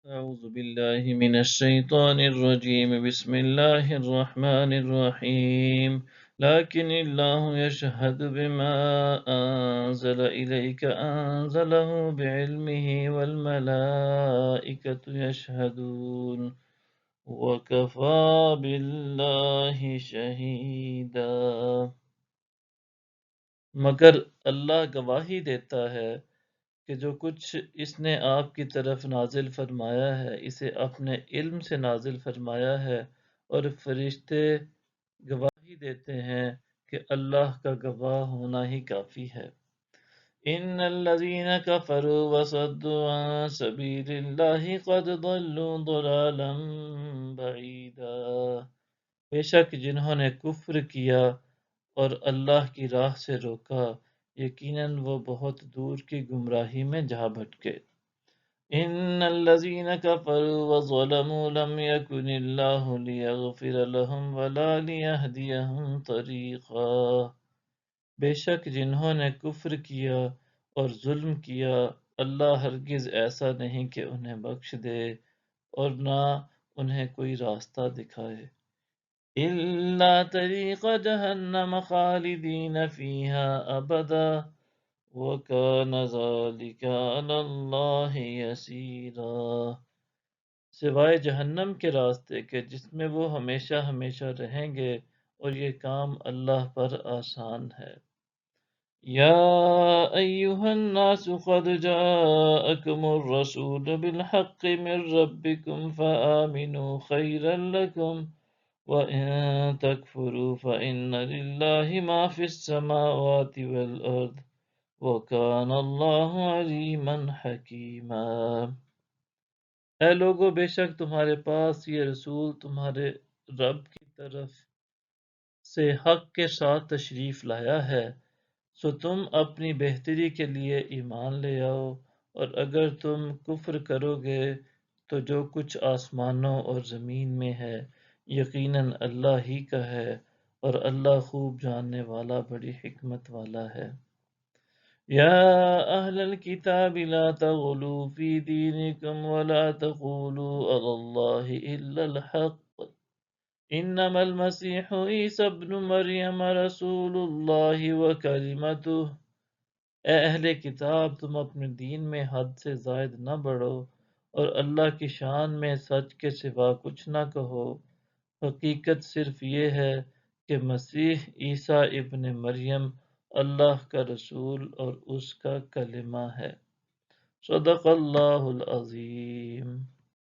أعوذ بالله من الشيطان الرجيم بسم الله الرحمن الرحيم لكن الله يشهد بما أنزل إليك أنزله بعلمه والملائكة يشهدون وكفى بالله شهيدا مگر اللہ گواہی دیتا ہے کہ جو کچھ اس نے آپ کی طرف نازل فرمایا ہے اسے اپنے علم سے نازل فرمایا ہے، اور فرشتے گواہی دیتے ہیں کہ اللہ کا گواہ ہونا ہی کافی ہے۔ ان الذين كفروا وصدوا عن سبيل الله قد ضلوا ضلالا بعيدا، بے شک جنہوں نے کفر کیا اور اللہ کی راہ سے روکا، یقیناً وہ بہت دور کی گمراہی میں جا بھٹکے۔ ان الذين كفروا وظلموا لم يكن الله ليغفر لهم ولا ليهديهم طريقا، بے شک جنہوں نے کفر کیا اور ظلم کیا، اللہ ہرگز ایسا نہیں کہ انہیں بخش دے اور نہ انہیں کوئی راستہ دکھائے۔ إلا طريق جهنم خالدين فيها أبدا وكان ذلك على الله يسيرا، سوائے جہنم کے راستے کے جس میں وہ ہمیشہ ہمیشہ رہیں گے، اور یہ کام اللہ پر آسان ہے۔ یا ایہا الناس قد جاءکم الرسول بالحق من ربکم فآمنوا خیرا لکم وَإِن تَكْفُرُوا فَإِنَّ لِلَّهِ مَا فِي السَّمَاوَاتِ وَالْأَرْضِ وَكَانَ اللَّهُ عَلِيمًا حَكِيمًا۔ اے لوگو، بے شک تمہارے پاس یہ رسول تمہارے رب کی طرف سے حق کے ساتھ تشریف لایا ہے، سو تم اپنی بہتری کے لیے ایمان لے آؤ، اور اگر تم کفر کرو گے تو جو کچھ آسمانوں اور زمین میں ہے یقیناً اللہ ہی کا ہے، اور اللہ خوب جاننے والا بڑی حکمت والا ہے۔ یا اہل الکتاب لا تغلوا فی دینکم ولا تقولوا علی اللہ الا الحق انما المسیح عیسی ابن مریم رسول اللہ وکلمتہ، اے اہل کتاب تم اپنے دین میں حد سے زائد نہ بڑھو، اور اللہ کی شان میں سچ کے سوا کچھ نہ کہو، حقیقت صرف یہ ہے کہ مسیح عیسیٰ ابن مریم اللہ کا رسول اور اس کا کلمہ ہے۔ صدق اللہ العظیم۔